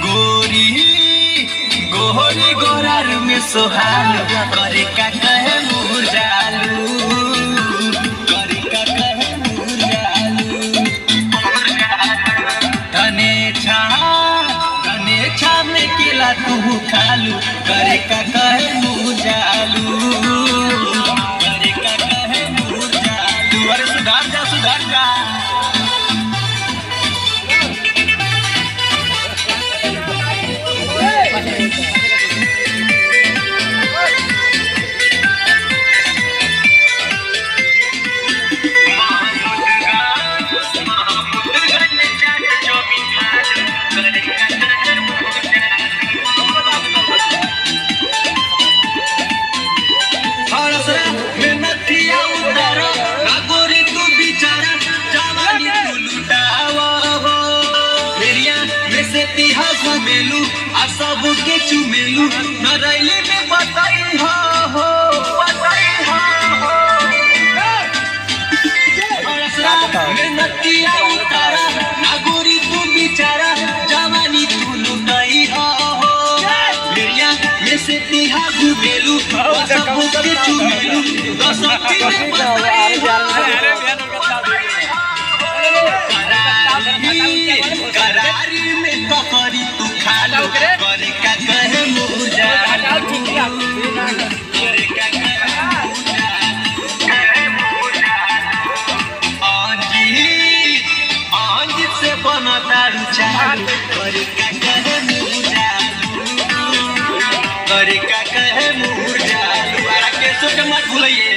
गोरी गोरी गोरार में सोहालू करे का कहे मुरझालू करे का कहे मुरझालू धने छा में केला तू खालू करे का कहे मुरझालू करे का कहे मुरझालू। अरे सुधार जा सुधार जा। घुमेलू आ सब के चुमेलू नरैली में बताई हो बताई हो मेहनतिया उतारा नागोरी तू बिचारा जवानी तू लुटाई हो मेरिया में से तिहा घुमेलू आ सब के चुमेलू सब के बताई करारी में ककरी तू खालू करे का कहे मुरझालू करे का कहे मुरझालू आंजी से बना दारू चालू करे का कहे मुरझालू करे का कहे मुरझालू। अरे के सोच मत भूलिए।